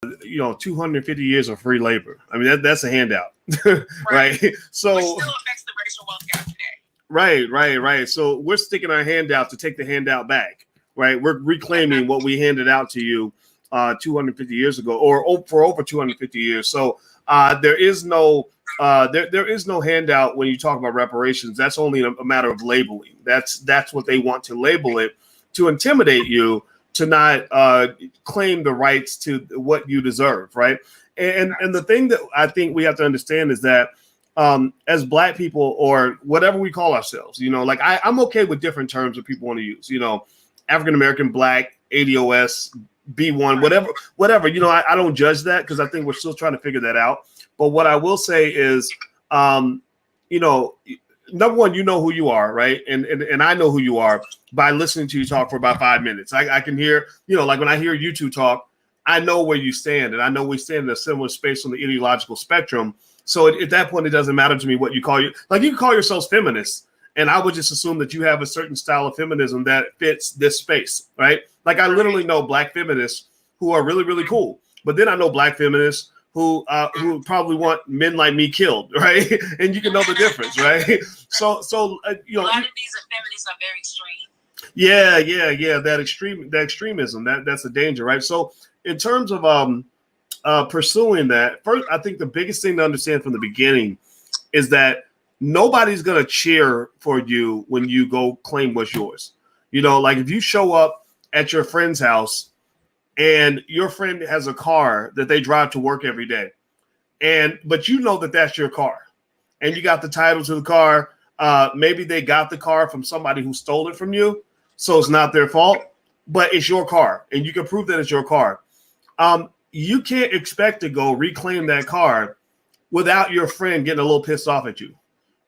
250 years of free labor. I mean, that's a handout, right? So which still affects the racial wealth gap today. Right. So we're sticking our hand out to take the handout back, right? We're reclaiming what we handed out to you 250 years ago, or for over 250 years. So there is no handout when you talk about reparations. That's only a matter of labeling. That's what they want to label it, to intimidate you to not claim the rights to what you deserve, right? And the thing that I think we have to understand is that as Black people, or whatever we call ourselves, like I'm okay with different terms that people want to use, African American, Black, ADOS, B1, whatever. I don't judge that, because I think we're still trying to figure that out. But what I will say is, number one, you know who you are, right? And I know who you are by listening to you talk for about 5 minutes. I can hear, like when I hear you two talk, I know where you stand, and I know we stand in a similar space on the ideological spectrum. So at that point, it doesn't matter to me what you call you. Like, you can call yourselves feminists, and I would just assume that you have a certain style of feminism that fits this space, right? Like, I literally know Black feminists who are really, really cool, but then I know Black feminists who probably want men like me killed, right? And you can know the difference, right? So a lot of these feminists are very extreme. Yeah. That extremism, that's a danger, right? So in terms of pursuing that, first, I think the biggest thing to understand from the beginning is that nobody's gonna cheer for you when you go claim what's yours. Like if you show up at your friend's house and your friend has a car that they drive to work every day, but you know that that's your car, and you got the title to the car. Maybe they got the car from somebody who stole it from you, so it's not their fault, but it's your car, and you can prove that it's your car. You can't expect to go reclaim that car without your friend getting a little pissed off at you,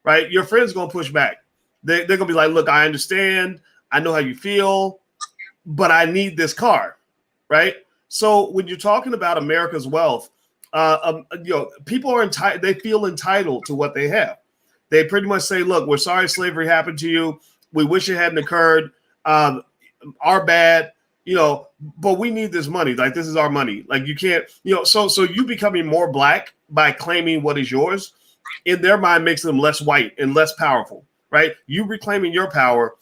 right? Your friend's going to push back. They're going to be like, look, I understand. I know how you feel, but I need this car, right? So when you're talking about America's wealth, people are entitled. They feel entitled to what they have. They pretty much say, look, we're sorry slavery happened to you. We wish it hadn't occurred. Our bad. But we need this money. Like, this is our money. Like, you can't, so you becoming more Black by claiming what is yours, in their mind, makes them less white and less powerful, right? You reclaiming your power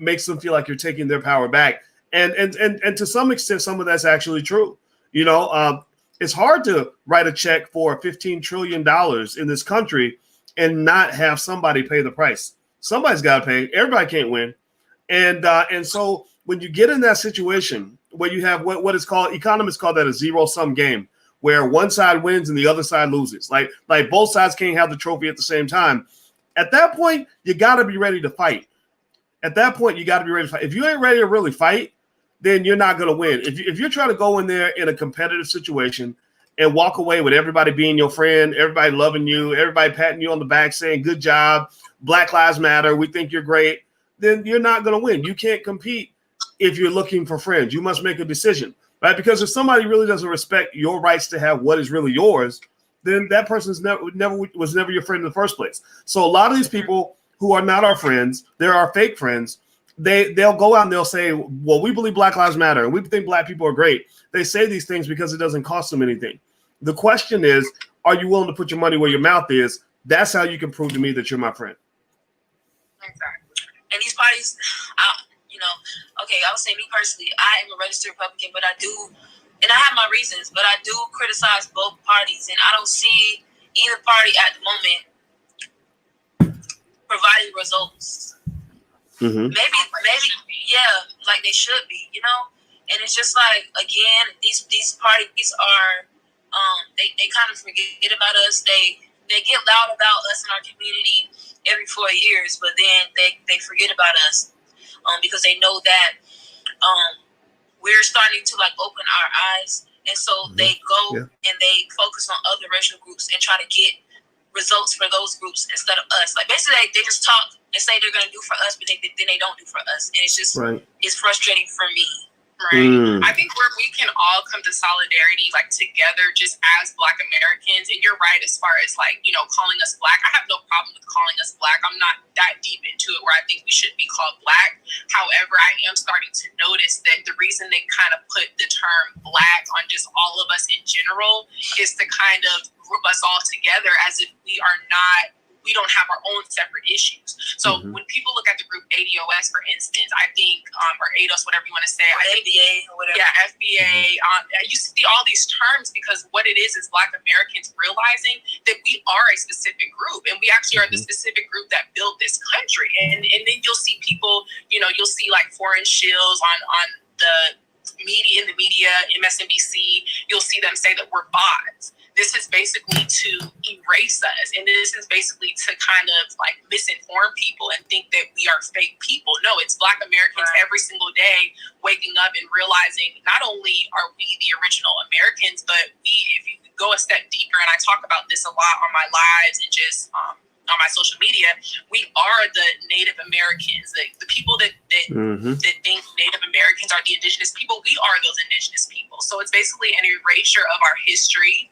makes them feel like you're taking their power back. And to some extent, some of that's actually true. It's hard to write a check for $15 trillion in this country and not have somebody pay the price. Somebody's got to pay. Everybody can't win. And so when you get in that situation where you have what is called, economists call that a zero-sum game, where one side wins and the other side loses. Like both sides can't have the trophy at the same time. At that point, you got to be ready to fight. If you ain't ready to really fight, then you're not going to win. If you're trying to go in there in a competitive situation and walk away with everybody being your friend, everybody loving you, everybody patting you on the back saying, good job, Black Lives Matter, we think you're great, then you're not going to win. You can't compete if you're looking for friends. You must make a decision, right? Because if somebody really doesn't respect your rights to have what is really yours, then that person was never your friend in the first place. So a lot of these people who are not our friends, they're our fake friends, they'll go out and they'll say, well, we believe Black Lives Matter and we think Black people are great. They say these things because it doesn't cost them anything. The question is, are you willing to put your money where your mouth is? That's how you can prove to me that you're my friend. Exactly. And these parties, I would say me personally, I am a registered Republican, but I do, and I have my reasons, but I do criticize both parties, and I don't see either party at the moment providing results. Mm-hmm. Maybe, like they should be, And it's just like, again, these parties are, they kind of forget about us. They get loud about us in our community every 4 years, but then they forget about us because they know that we're starting to like open our eyes, and so they go and they focus on other racial groups and try to get results for those groups instead of us. Like basically, they just talk and say they're going to do for us, but then they don't do for us, and it's just it's frustrating for me. Right. I think where we can all come to solidarity, like together, just as Black Americans. And you're right, as far as like, you know, calling us Black. I have no problem with calling us Black. I'm not that deep into it where I think we should be called Black. However, I am starting to notice that the reason they kind of put the term Black on just all of us in general is to kind of group us all together as if we don't have our own separate issues. So when people look at the group ADOS, for instance, I think, or ADOS, whatever you want to say. FBA or whatever. Yeah, FBA. You see all these terms because what it is Black Americans realizing that we are a specific group, and we actually are the specific group that built this country. And then you'll see people, you know, you'll see like foreign shills on the media, MSNBC, you'll see them say that we're bots. This is basically to erase us. And this is basically to kind of like misinform people and think that we are fake people. No, it's Black Americans every single day waking up and realizing not only are we the original Americans, but if you go a step deeper, and I talk about this a lot on my lives and just on my social media, we are the Native Americans, the people that think Native Americans are the indigenous people. We are those indigenous people. So it's basically an erasure of our history.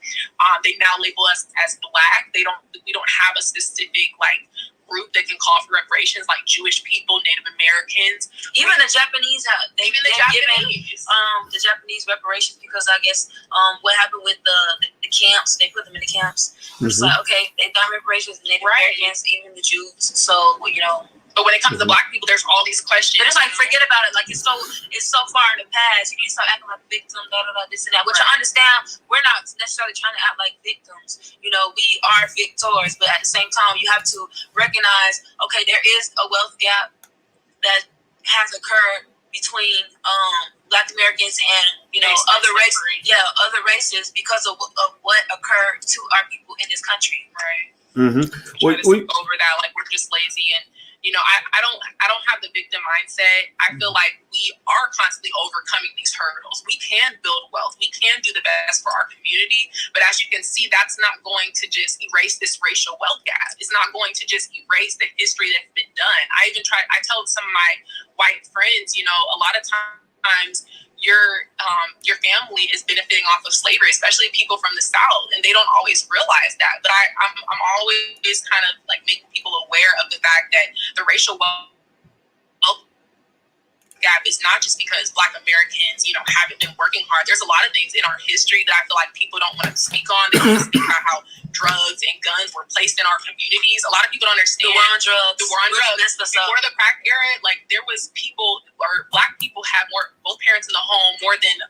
They now label us as Black. We don't have a specific like group that can call for reparations, like Jewish people, Native Americans. Even the Japanese they've given the Japanese reparations because I guess what happened with the camps, they put them in the camps. It's like, okay, they've done reparations to Native Americans, even the Jews. So, you know. But when it comes to Black people, there's all these questions. But it's like, forget about it. Like, it's so far in the past. You need to start acting like victims, this and that. Which I understand. We're not necessarily trying to act like victims. You know, we are victors. But at the same time, you have to recognize, okay, there is a wealth gap that has occurred between Black Americans and, you know, other races because of what occurred to our people in this country. Right. Over that, like, we're just lazy. And you know, I don't have the victim mindset. I feel like we are constantly overcoming these hurdles. We can build wealth. We can do the best for our community. But as you can see, that's not going to just erase this racial wealth gap. It's not going to just erase the history that's been done. I tell some of my white friends, you know, a lot of times your family is benefiting off of slavery, especially people from the South, and they don't always realize that. But I'm always kind of like making people aware of the fact that the racial wealth gap is not just because Black Americans, you know, haven't been working hard. There's a lot of things in our history that I feel like people don't want to speak on. They don't speak about how drugs and guns were placed in our communities. A lot of people don't understand the war on drugs. Before the crack era, like there was people, or Black people had both parents in the home more than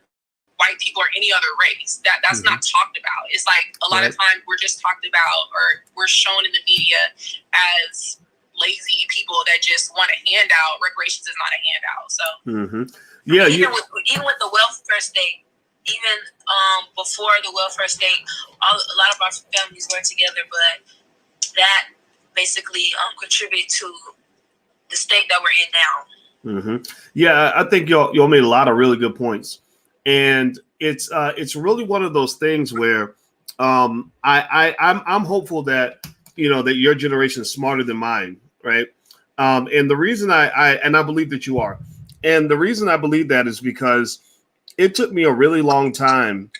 white people or any other race. That's not talked about. It's like a lot of times we're just talked about, or we're shown in the media as lazy people that just want a handout. Reparations is not a handout. So even with the welfare state, even before the welfare state, a lot of our families were together, but that basically contribute to the state that we're in now. Yeah, I think y'all made a lot of really good points, and it's really one of those things where I'm hopeful that, you know, that your generation is smarter than mine, right? And the reason I believe that you are, and the reason I believe that is because it took me a really long time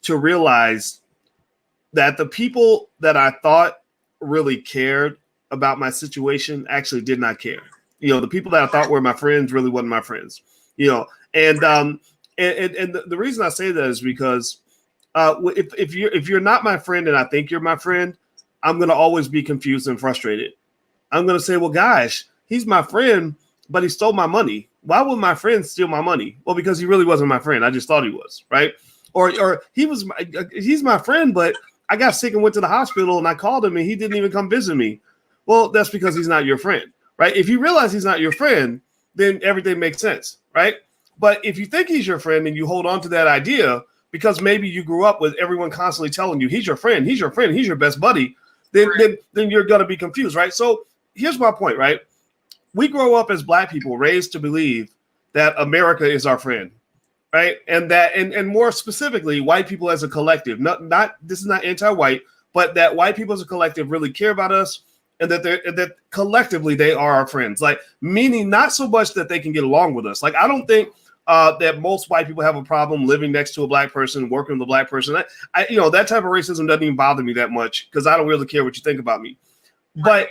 to realize that the people that I thought really cared about my situation actually did not care. You know, the people that I thought were my friends really wasn't my friends. You know, and the reason I say that is because if you're not my friend and I think you're my friend, I'm going to always be confused and frustrated. I'm going to say, well, gosh, he's my friend, but he stole my money. Why would my friend steal my money? Well, because he really wasn't my friend. I just thought he was, right? Or he's my friend, but I got sick and went to the hospital and I called him and he didn't even come visit me. Well, that's because he's not your friend, right? If you realize he's not your friend, then everything makes sense, right? But if you think he's your friend and you hold on to that idea because maybe you grew up with everyone constantly telling you he's your friend, he's your friend, he's your best buddy, then you're going to be confused, right? So here's my point, right? We grow up as Black people raised to believe that America is our friend, right? And that, and more specifically, white people as a collective, not this is not anti-white, but that white people as a collective really care about us, and that collectively they are our friends. Like, meaning not so much that they can get along with us. Like, I don't think that most white people have a problem living next to a black person, working with a black person. That type of racism doesn't even bother me that much because I don't really care what you think about me. But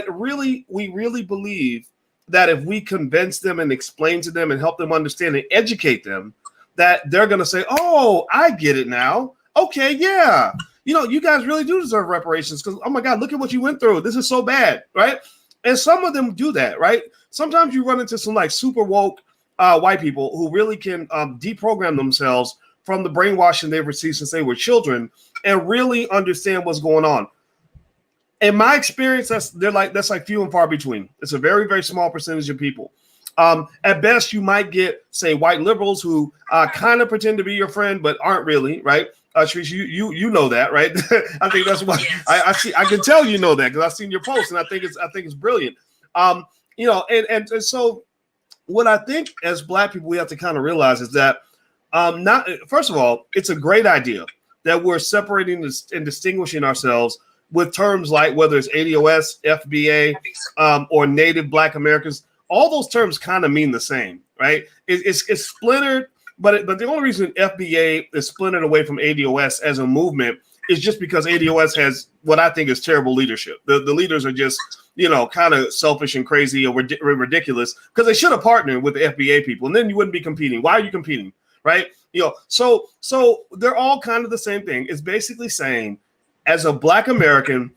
really, we really believe that if we convince them and explain to them and help them understand and educate them, that they're going to say, oh, I get it now. Okay, yeah. You guys really do deserve reparations because, oh my God, look at what you went through. This is so bad, right? And some of them do that, right? Sometimes you run into some like super woke white people who really can deprogram themselves from the brainwashing they've received since they were children and really understand what's going on. In my experience, that's like few and far between. It's a very, very small percentage of people. At best, you might get, say, white liberals who kind of pretend to be your friend but aren't really, right? Trish, you know that, right? I think that's why I see. I can tell you know that because I've seen your post, and I think it's brilliant. And so what I think as Black people we have to kind of realize is that first of all, it's a great idea that we're separating and distinguishing ourselves with terms like whether it's ADOS, FBA, or Native Black Americans. All those terms kind of mean the same, right? It's splintered, but the only reason FBA is splintered away from ADOS as a movement is just because ADOS has what I think is terrible leadership. The leaders are just, kind of selfish and crazy or ridiculous because they should have partnered with the FBA people, and then you wouldn't be competing. Why are you competing, right? So they're all kind of the same thing. It's basically saying, as a Black American,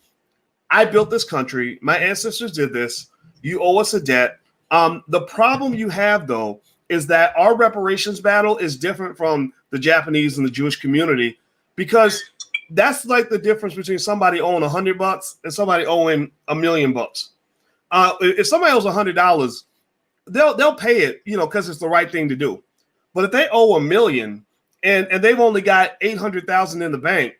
I built this country. My ancestors did this. You owe us a debt. The problem you have, though, is that our reparations battle is different from the Japanese and the Jewish community because that's like the difference between somebody owing $100 and somebody owing $1 million. If somebody owes $100, they'll pay it, because it's the right thing to do. But if they owe $1 million and they've only got $800,000 in the bank,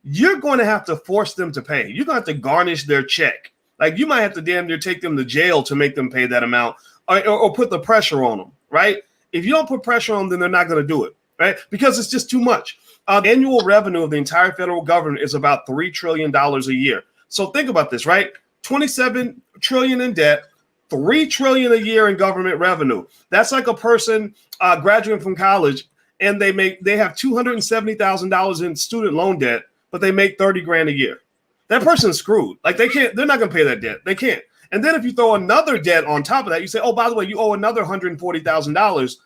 you're going to have to force them to pay. You're going to have to garnish their check. Like you might have to damn near take them to jail to make them pay that amount or put the pressure on them, right? If you don't put pressure on them, then they're not going to do it, right? Because it's just too much. Annual revenue of the entire federal government is about $3 trillion a year. So think about this, right? $27 trillion in debt, $3 trillion a year in government revenue. That's like a person graduating from college and they have $270,000 in student loan debt, but they make $30,000 a year. That person's screwed. Like they're not going to pay that debt. They can't. And then if you throw another debt on top of that, you say, oh, by the way, you owe another $140,000.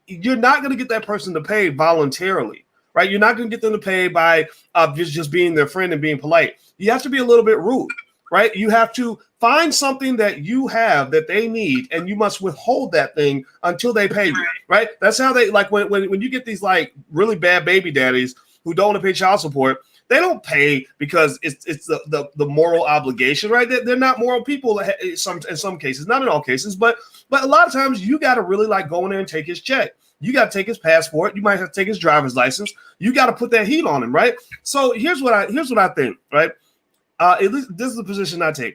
You're not going to get that person to pay voluntarily, right? You're not going to get them to pay by just being their friend and being polite. You have to be a little bit rude, right? You have to find something that you have that they need, and you must withhold that thing until they pay you, right? That's how they like when you get these like really bad baby daddies who don't want to pay child support. They don't pay because it's the moral obligation, right? They're not moral people in some cases, not in all cases, but a lot of times you got to really like go in there and take his check. You got to take his passport. You might have to take his driver's license. You got to put that heat on him, right? So here's what I think, right? At least this is the position I take.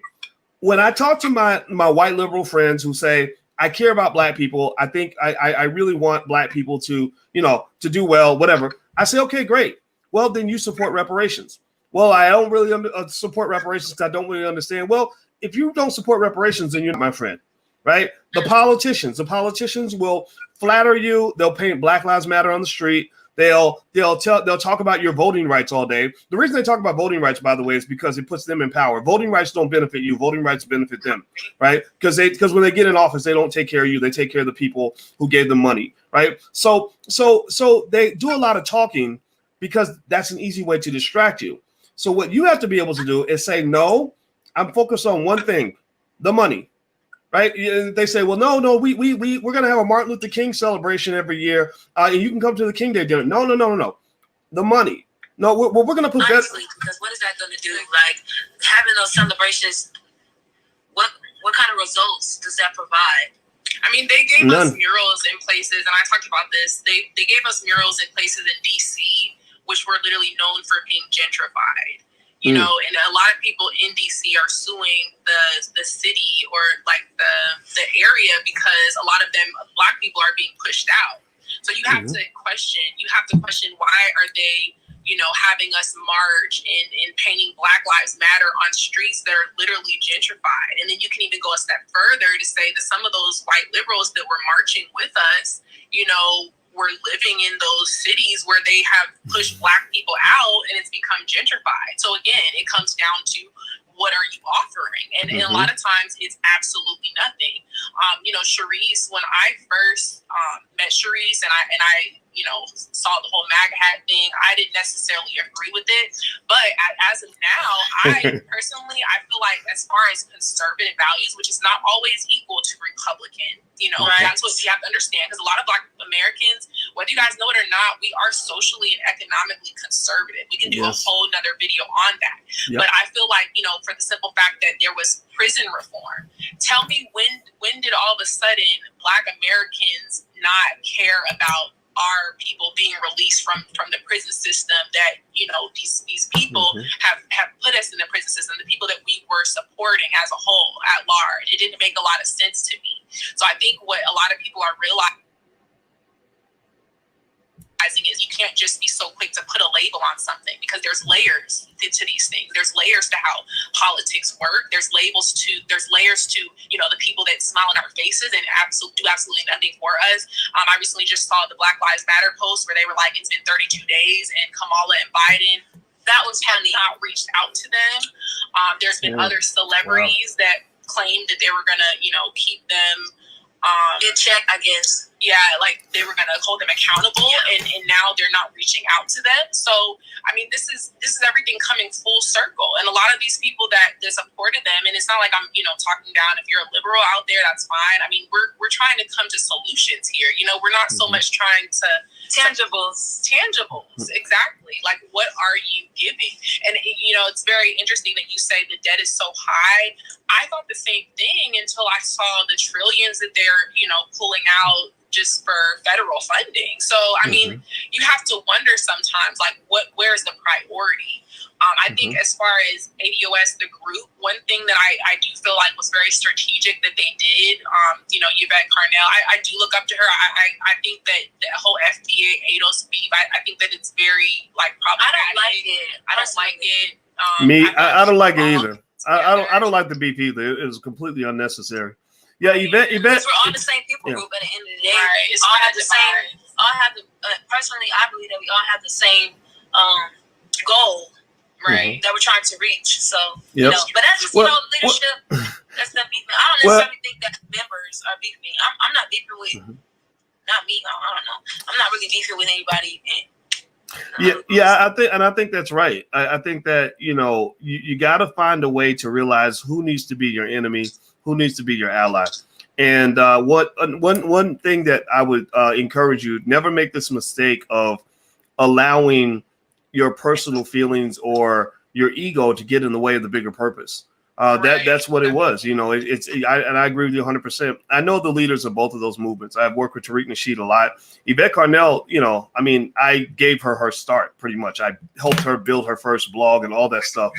When I talk to my white liberal friends who say, I care about Black people, I think I really want Black people to do well, whatever. I say, okay, great. Well, then you support reparations. Well, I don't really support reparations because I don't really understand. Well, if you don't support reparations, then you're not my friend, right? The politicians will flatter you. They'll paint Black Lives Matter on the street. They'll talk about your voting rights all day. The reason they talk about voting rights, by the way, is because it puts them in power. Voting rights don't benefit you. Voting rights benefit them, right? Because when they get in office, they don't take care of you. They take care of the people who gave them money, right? So they do a lot of talking because that's an easy way to distract you. So what you have to be able to do is say, no, I'm focused on one thing, the money, right? They say, well, no, we're going to have a Martin Luther King celebration every year. And you can come to the King Day dinner. No. The money. No, we're going to put honestly, because what is that going to do? Like having those celebrations, what kind of results does that provide? I mean, they gave us murals in places, and I talked about this. They gave us murals in places in DC, which were literally known for being gentrified, you know, and a lot of people in DC are suing the city or like the area because a lot of them Black people are being pushed out. So you have to question why are they having us march and painting Black Lives Matter on streets that are literally gentrified. And then you can even go a step further to say that some of those white liberals that were marching with us, were living in those cities where they have pushed Black people out, and it's become gentrified. So again, it comes down to, what are you offering? And a lot of times it's absolutely nothing. Charisse, when I first met Charisse and I saw the whole MAGA hat thing, I didn't necessarily agree with it. But as of now, I personally, I feel like as far as conservative values, which is not always equal to Republican, that's what you have to understand. Because a lot of Black Americans, whether you guys know it or not, we are socially and economically conservative. We can do a whole nother video on that. Yep. But I feel like, for the simple fact that there was prison reform, tell me when did all of a sudden Black Americans not care about our people being released from the prison system that, these people have put us in the prison system, the people that we were supporting as a whole at large. It didn't make a lot of sense to me. So I think what a lot of people are realizing is you can't just be so quick to put a label on something, because there's layers to these things. There's layers to how politics work. There's layers to the people that smile in our faces and do absolutely nothing for us. I recently just saw the Black Lives Matter post where they were like, it's been 32 days and Kamala and Biden, that was have not reached out to them. There's been other celebrities that claimed that they were gonna keep them in check, I guess. Yeah, like they were gonna hold them accountable, and now they're not reaching out to them. So I mean, this is everything coming full circle, and a lot of these people that supported them, and it's not like I'm talking down. If you're a liberal out there, that's fine. I mean, we're trying to come to solutions here. We're not so much trying to tangibles, exactly. Like, what are you giving? And it's very interesting that you say the debt is so high. I thought the same thing until I saw the trillions that they're pulling out just for federal funding. So I mean, you have to wonder sometimes, like, where's the priority? I think as far as ADOS, the group, one thing that I do feel like was very strategic that they did, Yvette Carnell, I do look up to her. I think that the whole FDA ADOS beef, I think that it's very problematic. I don't like it. I don't like it either. I don't like the beef either. It was completely unnecessary. Yeah, Yvette. We're all the same people group at the end of the day. Right. All have the same. All have the. Personally, I believe that we all have the same goal, right? That we're trying to reach. So but that's just leadership. That's not beefing. I don't necessarily think that members are beefing. I'm not beefing with. Not me. I don't know. I'm not really beefing with anybody. I think that's right. I think that you got to find a way to realize who needs to be your enemy, who needs to be your ally. And one thing that I would encourage you, never make this mistake of allowing your personal feelings or your ego to get in the way of the bigger purpose. That's what it was. I agree with you 100%. I know the leaders of both of those movements. I've worked with Tariq Nasheed a lot. Yvette Carnell, I gave her start pretty much. I helped her build her first blog and all that stuff.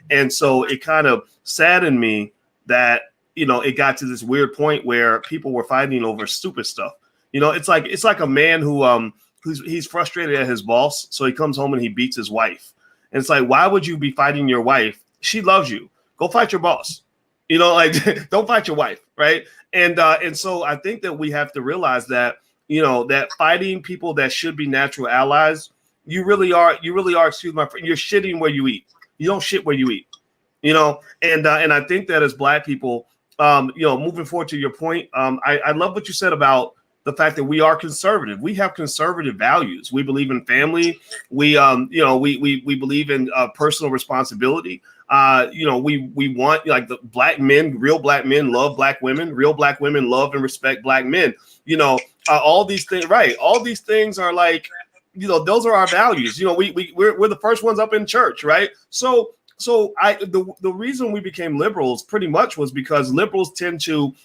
And so it kind of saddened me that, it got to this weird point where people were fighting over stupid stuff. It's like a man he's frustrated at his boss. So he comes home and he beats his wife. And it's like, why would you be fighting your wife? She loves you. Go fight your boss. Don't fight your wife, right? And so I think that we have to realize that that fighting people that should be natural allies, you really are. Excuse my friend. You're shitting where you eat. You don't shit where you eat. And I think that as Black people, moving forward to your point, I love what you said about the fact that we are conservative. We have conservative values. We believe in family. We believe in personal responsibility. We want, like, the Black men, real Black men love Black women. Real Black women love and respect Black men. All these things, right? All these things are like, those are our values. We're the first ones up in church, right? So the reason we became liberals pretty much was because liberals tend to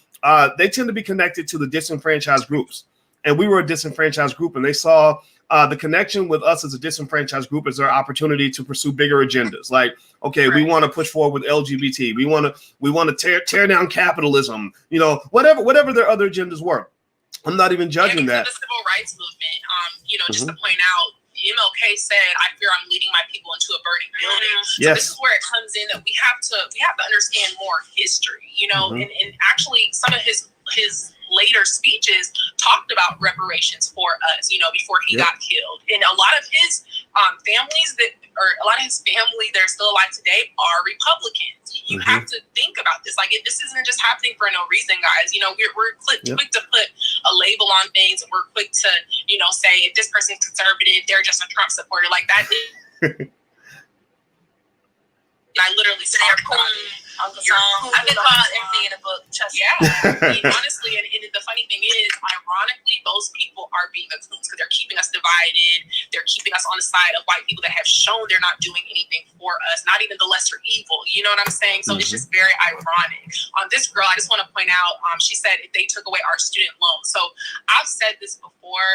be connected to the disenfranchised groups, and we were a disenfranchised group, and they saw the connection with us as a disenfranchised group as their opportunity to pursue bigger agendas. Like, okay, we want to push forward with LGBT. We want to tear down capitalism. Whatever their other agendas were. I'm not even judging that. The civil rights movement. Just to point out, MLK said, "I fear I'm leading my people into a burning building." So Yes. this is where it comes in that we have to understand more history, you know, and actually some of his later speeches talked about reparations for us, you know, before he got killed. And a lot of his a lot of his family that are still alive today are Republicans. You have to think about this. Like, this isn't just happening for no reason, guys. You know, we're quick to put a label on things, and we're quick to, you know, say if this person's conservative, they're just a Trump supporter. Like that. I literally said, I've been called everything in the book. And honestly, and the funny thing is, ironically, those people are being the coons because they're keeping us divided. They're keeping us on the side of white people that have shown they're not doing anything for us, not even the lesser evil. You know what I'm saying? So it's just very ironic. This girl, I just want to point out, she said if they took away our student loans. So I've said this before,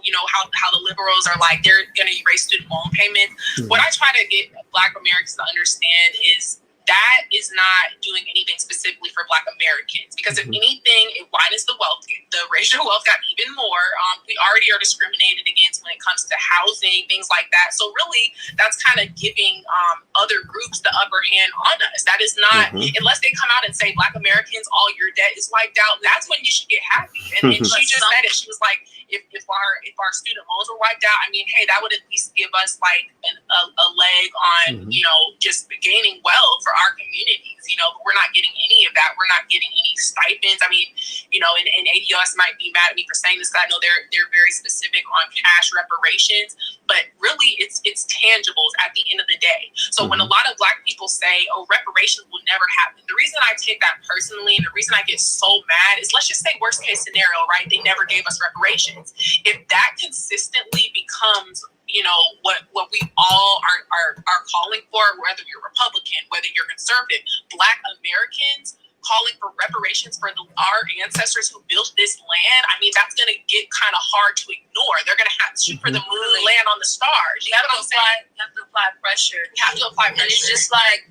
you know, how the liberals are like, they're going to erase student loan payments. What I try to get Black Americans to understand is that is not doing anything specifically for Black Americans, because if anything, it widens the wealth. The racial wealth got even more. We already are discriminated against when it comes to housing, things like that. So really, that's kind of giving other groups the upper hand on us. That is not, unless they come out and say, Black Americans, all your debt is wiped out, that's when you should get happy. And she just said it. She was like, if our student loans were wiped out, I mean, hey, that would at least give us like a leg on, you know, just gaining wealth for our communities. You know, but we're not getting any of that. We're not getting any stipends. I mean, you know, and ADOS might be mad at me for saying this, because I know they're very specific on cash reparations, but really it's tangibles at the end of the day. So when a lot of Black people say, oh, reparations will never happen, the reason I take that personally and the reason I get so mad is, let's just say worst case scenario, right? They never gave us reparations. If that consistently becomes, you know, what we all are calling for, whether you're Republican, whether you're conservative, Black Americans calling for reparations for our ancestors who built this land, I mean, that's going to get kind of hard to ignore. They're going to have to shoot for the moon, land on the stars. You have to apply pressure. You have to apply pressure. And it's just like,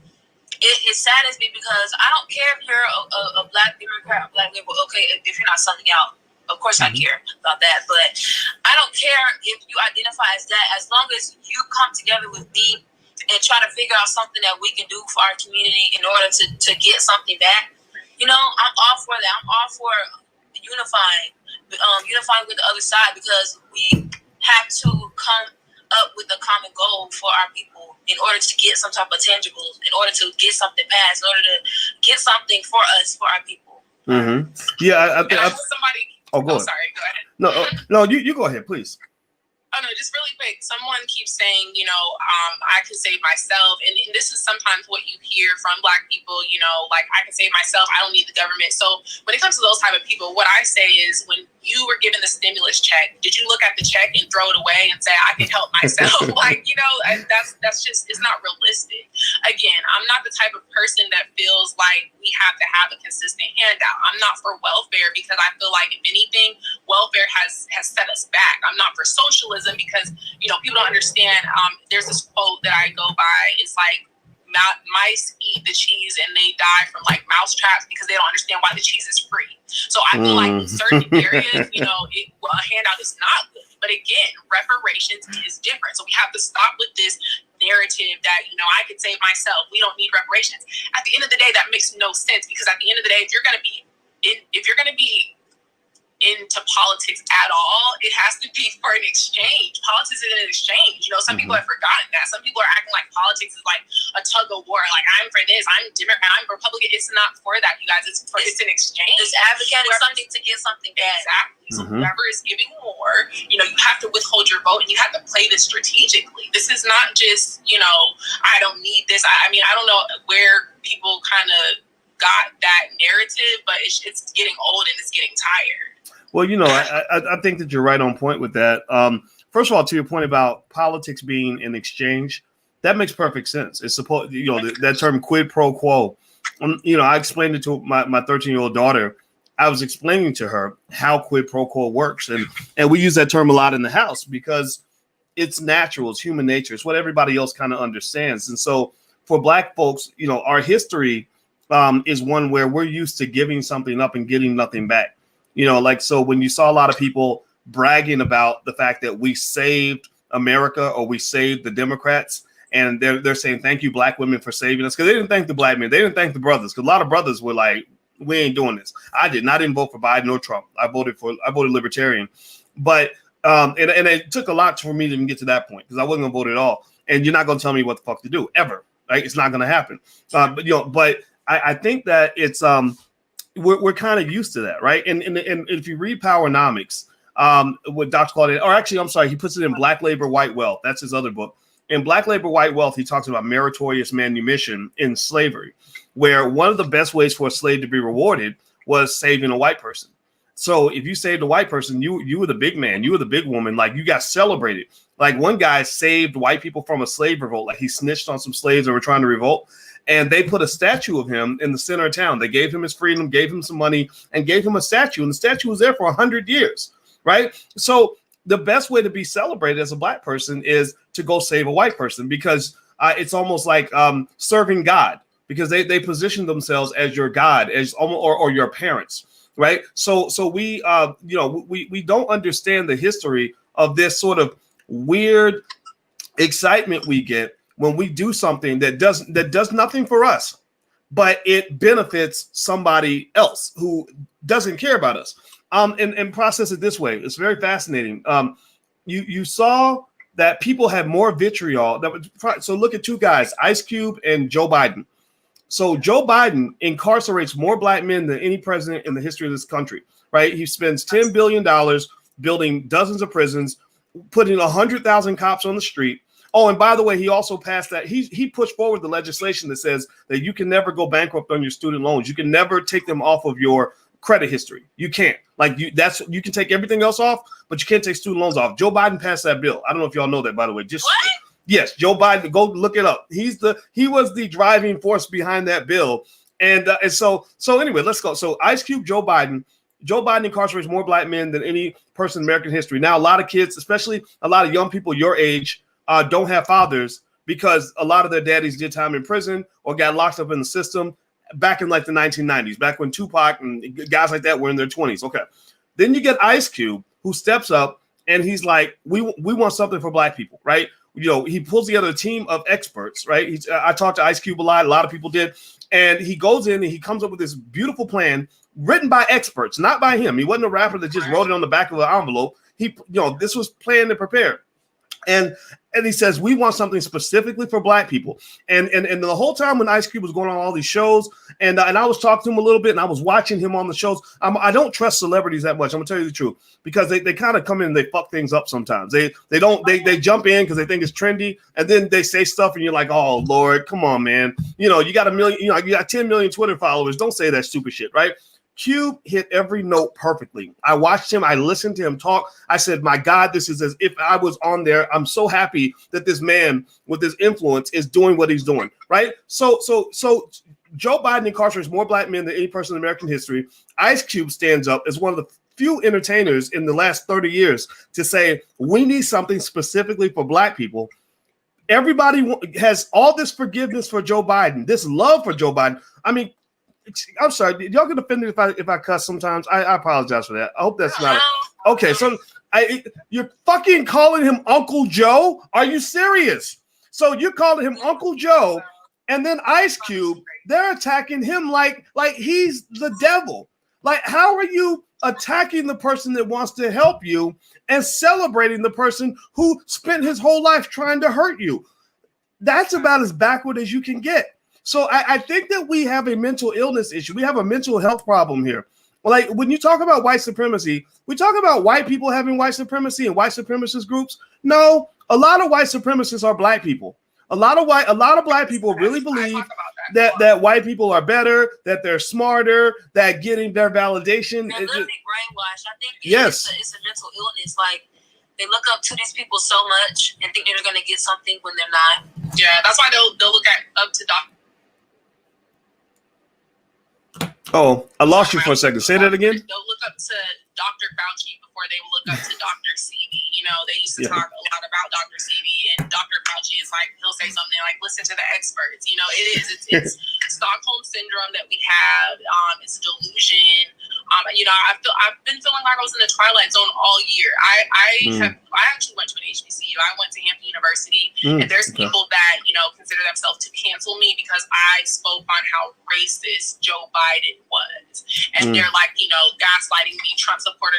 it saddens me, because I don't care if you're a Black Democrat, Black liberal. Okay, if you're not selling out, of course I care about that, but I don't care if you identify as that, as long as you come together with me and try to figure out something that we can do for our community in order to get something back. You know, I'm all for that. I'm all for unifying with the other side, because we have to come up with a common goal for our people in order to get some type of tangibles, in order to get something passed, in order to get something for us, for our people. Yeah, I somebody. Oh, go ahead. Sorry, go ahead. No, you go ahead, please. Oh, no, just really quick. Someone keeps saying, you know, I can save myself. And this is sometimes what you hear from Black people, you know, like, I can save myself. I don't need the government. So when it comes to those type of people, what I say is, when you were given the stimulus check, did you look at the check and throw it away and say, I can help myself? Like, you know, that's just, it's not realistic. Again, I'm not the type of person that feels like we have to have a consistent handout. I'm not for welfare, because I feel like, if anything, welfare has set us back. I'm not for socialism, because, you know, people don't understand. There's this quote that I go by. It's like, mice eat the cheese and they die from like mouse traps, because they don't understand why the cheese is free. So I feel like in certain areas, you know, a handout is not good. But again, reparations is different. So we have to stop with this narrative that, you know, I could save myself, we don't need reparations. At the end of the day, that makes no sense, because at the end of the day, if you're going to be into politics at all, it has to be for an exchange. Politics is an exchange. You know, some people have forgotten that. Some people are acting like politics is like a tug of war. Like, I'm for this, I'm Democrat, I'm Republican. It's not for that, you guys. It's an exchange. It's advocating something to get something back. Exactly. So whoever is giving more, you know, you have to withhold your vote, and you have to play this strategically. This is not just, you know, I don't need this. I mean, I don't know where people kind of got that narrative, but it's getting old and it's getting tired. Well, you know, I think that you're right on point with that. First of all, to your point about politics being an exchange, that makes perfect sense. It's supposed, you know, that term quid pro quo. You know, I explained it to my 13-year-old daughter. I was explaining to her how quid pro quo works, and we use that term a lot in the house because it's natural, it's human nature, it's what everybody else kind of understands. And so, for Black folks, you know, our history is one where we're used to giving something up and getting nothing back. You know, like, so when you saw a lot of people bragging about the fact that we saved America or we saved the Democrats. And they're saying, thank you, black women, for saving us. Because they didn't thank the black men. They didn't thank the brothers. Because a lot of brothers were like, we ain't doing this. I didn't vote for Biden or Trump. I voted Libertarian. But and it took a lot for me to even get to that point because I wasn't going to vote at all. And you're not going to tell me what the fuck to do ever. Right? It's not going to happen. But I think that it's we're kind of used to that, right? And if you read Powernomics, with Dr. Claudia, or actually, I'm sorry, he puts it in Black Labor, White Wealth. That's his other book. In Black Labor, White Wealth, he talks about meritorious manumission in slavery, where one of the best ways for a slave to be rewarded was saving a white person. So if you saved a white person, you were the big man, you were the big woman, like you got celebrated. Like one guy saved white people from a slave revolt, like he snitched on some slaves that were trying to revolt. And they put a statue of him in the center of town. They gave him his freedom, gave him some money, and gave him a statue. And the statue was there for 100 years, right? So the best way to be celebrated as a black person is to go save a white person because it's almost like serving God because they position themselves as your God, as or your parents, right? So we we don't understand the history of this sort of weird excitement we get when we do something that does nothing for us, but it benefits somebody else who doesn't care about us. And process it this way. It's very fascinating. You saw that people had more vitriol. So look at two guys, Ice Cube and Joe Biden. So Joe Biden incarcerates more black men than any president in the history of this country, right? He spends $10 billion building dozens of prisons, putting 100,000 cops on the street. Oh, and by the way, he also passed that. He pushed forward the legislation that says that you can never go bankrupt on your student loans. You can never take them off of your credit history. You can't. You can take everything else off, but you can't take student loans off. Joe Biden passed that bill. I don't know if y'all know that, by the way. What? Yes, Joe Biden. Go look it up. He was the driving force behind that bill. And so anyway, let's go. So Ice Cube, Joe Biden incarcerates more black men than any person in American history. Now, a lot of kids, especially a lot of young people your age, don't have fathers because a lot of their daddies did time in prison or got locked up in the system back in like the 1990s, back when Tupac and guys like that were in their 20s. Okay. Then you get Ice Cube who steps up and he's like, we want something for black people, right? He pulls together a team of experts, right? I talked to Ice Cube a lot of people did. And he goes in and he comes up with this beautiful plan written by experts, not by him. He wasn't a rapper that just wrote it on the back of an envelope. This was planned and prepared. And he says, we want something specifically for black people. And the whole time when Ice Cube was going on all these shows, and I was talking to him a little bit, and I was watching him on the shows. I don't trust celebrities that much. I'm gonna tell you the truth, because they kind of come in and they fuck things up sometimes. They jump in because they think it's trendy, and then they say stuff, and you're like, oh Lord, come on, man. You got 1 million, you got 10 million Twitter followers. Don't say that stupid shit, right? Cube hit every note perfectly. I watched him. I listened to him talk. I said, my God, this is as if I was on there. I'm so happy that this man with this influence is doing what he's doing, right? So Joe Biden incarcerates more black men than any person in American history. Ice Cube stands up as one of the few entertainers in the last 30 years to say, we need something specifically for black people. Everybody has all this forgiveness for Joe Biden, this love for Joe Biden. I mean, I'm sorry. Y'all get offended if I cuss sometimes. I apologize for that. I hope that's not okay. So you're fucking calling him Uncle Joe? Are you serious? So you're calling him Uncle Joe, and then Ice Cube, they're attacking him like he's the devil. Like, how are you attacking the person that wants to help you and celebrating the person who spent his whole life trying to hurt you? That's about as backward as you can get. So I think that we have a mental illness issue. We have a mental health problem here. Like when you talk about white supremacy, we talk about white people having white supremacy and white supremacist groups. No, a lot of white supremacists are black people. A lot of black people really believe that white people are better, that they're smarter, that getting their validation. They're literally brainwashed. I think yes, it's a mental illness. Like they look up to these people so much and think they're going to get something when they're not. Yeah, that's why they'll look up to Dr. Oh, I lost you for a second. Say that again. They'll look up to Dr. Fauci before they will look up to Dr. Sebi. They used to talk a lot about Dr. Sebi, and Dr. Fauci is like, he'll say something like, listen to the experts. It's Stockholm syndrome that we have. It's a delusion. I've been feeling like I was in the twilight zone all year. I actually went to an HBCU. I went to Hampton University, and there's people that consider themselves to cancel me because I spoke on how racist Joe Biden was, and they're like, gaslighting me, Trump supporter,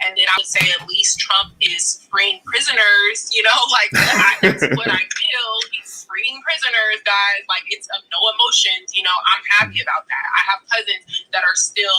and then I would say at least Trump is freeing prisoners. That's what I feel. He's freeing prisoners, guys. Like, it's no emotions. I'm happy about that. I have cousins that are still,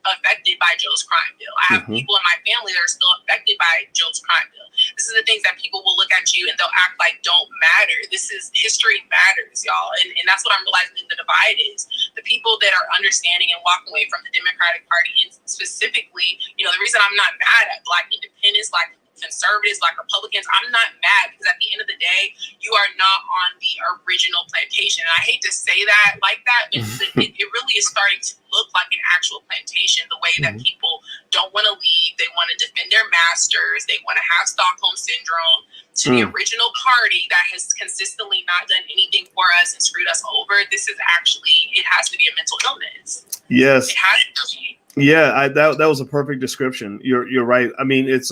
affected by Joe's crime bill. I have people in my family that are still affected by Joe's crime bill. This is the things that people will look at you and they'll act like don't matter. This is history matters, y'all. And that's what I'm realizing the divide is. The people that are understanding and walking away from the Democratic Party, and specifically, the reason I'm not mad at Black independents, like conservatives, like Republicans, I'm not mad because at the end of the day, you are not on the original plantation. And I hate to say that like that, but it really is starting to look like an actual plantation, the way that people don't want to leave. They want to defend their masters. They want to have Stockholm Syndrome. To the original party that has consistently not done anything for us and screwed us over, this is actually, it has to be a mental illness. Yes. It has to be. Yeah, that was a perfect description. You're right. I mean, it's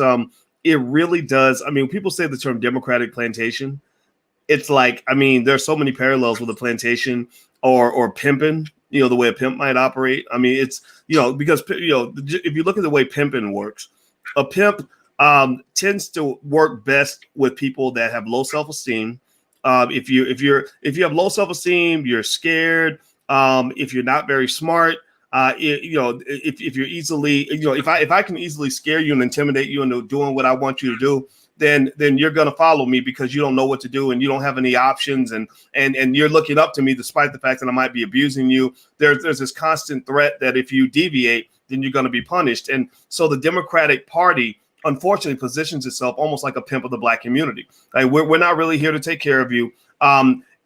it really does. I mean, when people say the term Democratic plantation, it's like, I mean, there's so many parallels with a plantation or pimping, the way a pimp might operate. I mean, it's, because, if you look at the way pimping works, a pimp tends to work best with people that have low self-esteem. If you have low self-esteem, you're scared. If you're not very smart, if you're easily, if I can easily scare you and intimidate you into doing what I want you to do, then you're going to follow me because you don't know what to do and you don't have any options. And you're looking up to me despite the fact that I might be abusing you. There's this constant threat that if you deviate, then you're going to be punished. And so the Democratic Party, unfortunately, positions itself almost like a pimp of the Black community. Like, we're not really here to take care of you.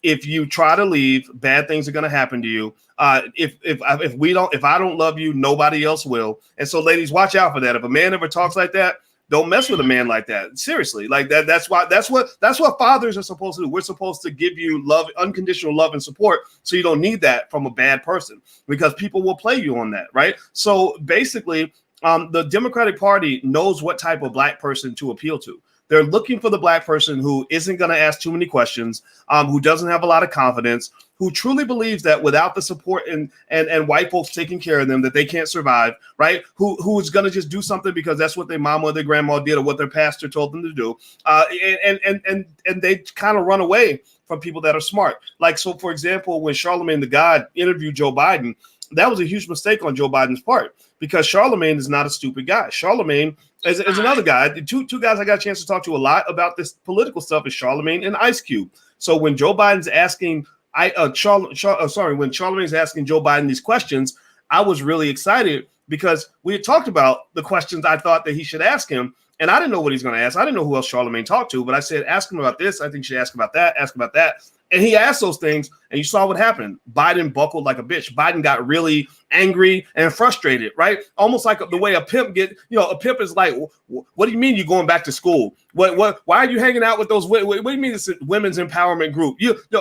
If you try to leave, bad things are going to happen to you. If I don't love you, nobody else will. And so, ladies, watch out for that. If a man ever talks like that, don't mess with a man like that. Seriously, like that. That's what fathers are supposed to do. We're supposed to give you love, unconditional love and support. So you don't need that from a bad person because people will play you on that, right? So basically, the Democratic Party knows what type of Black person to appeal to. They're looking for the Black person who isn't going to ask too many questions, who doesn't have a lot of confidence, who truly believes that without the support and white folks taking care of them, that they can't survive, right? Who is going to just do something because that's what their mama or their grandma did or what their pastor told them to do. And they kind of run away from people that are smart. Like, so for example, when Charlemagne the God interviewed Joe Biden, that was a huge mistake on Joe Biden's part because Charlemagne is not a stupid guy. Charlemagne is another guy. The two guys I got a chance to talk to a lot about this political stuff is Charlemagne and Ice Cube. So when Joe Biden's asking when Charlemagne's asking Joe Biden these questions, I was really excited because we had talked about the questions I thought that he should ask him. And I didn't know what he's going to ask. I didn't know who else Charlemagne talked to, but I said, ask him about this. I think you should ask about that. Ask about that. And he asked those things, and you saw what happened. Biden buckled like a bitch. Biden got really angry and frustrated, right? Almost like the way a pimp a pimp is like, what do you mean you're going back to school? Why are you hanging out with those? What do you mean it's a women's empowerment group?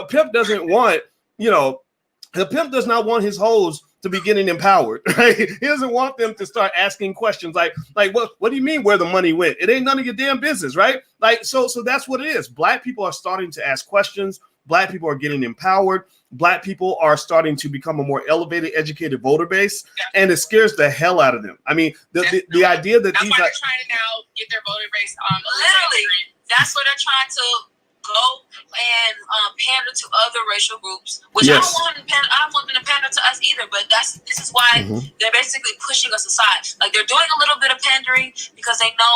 Pimp doesn't want, the pimp does not want his hoes to be getting empowered, right? He doesn't want them to start asking questions like what do you mean where the money went? It ain't none of your damn business, right? Like, so that's what it is. Black people are starting to ask questions. Black people are getting empowered. Black people are starting to become a more elevated, educated voter base, and it scares the hell out of them. I mean, the idea that that's why they're trying to now get their voter base literally. That's what they're trying to go and pander to other racial groups, which yes. I don't want them to pander to us either. But this is why they're basically pushing us aside. Like, they're doing a little bit of pandering because they know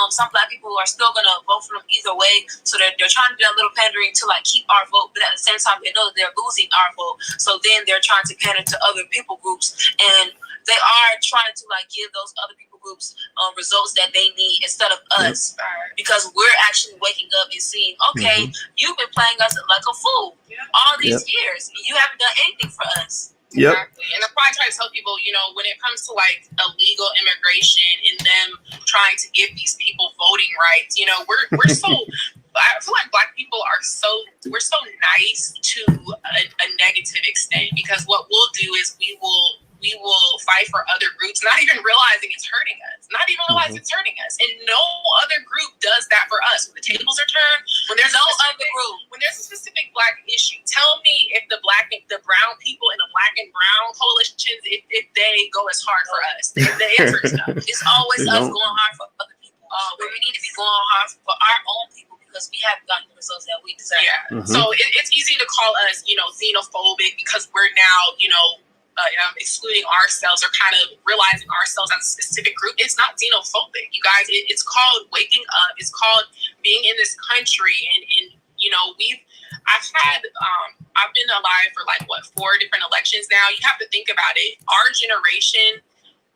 some Black people are still gonna vote for them either way. So they're trying to do a little pandering to like keep our vote, but at the same time they know that they're losing our vote. So then they're trying to pander to other people groups, and they are trying to like give those other people groups results that they need instead of us, because we're actually waking up and seeing, okay, you've been playing us like a fool all these years. You haven't done anything for us. Yep. Exactly. And that's why I try to tell people, when it comes to like illegal immigration and them trying to give these people voting rights, we're so I feel like Black people we're so nice to a negative extent, because what we'll do is we will fight fight for other groups, not even realizing it's hurting us, not even realizing it's hurting us. And no other group does that for us. When the tables are turned, when there's no other group, when there's a specific Black issue, tell me if the brown people in the Black and brown coalitions, if they go as hard for us. The answer is no. It's always us going hard for other people. But we need to be going hard for our own people because we haven't gotten the results that we deserve. Yeah. So it's easy to call us, xenophobic because we're now, excluding ourselves or kind of realizing ourselves as a specific group. It's not xenophobic, you guys. It's called waking up. It's called being in this country. And I've been alive for 4 different elections now. You have to think about it. Our generation,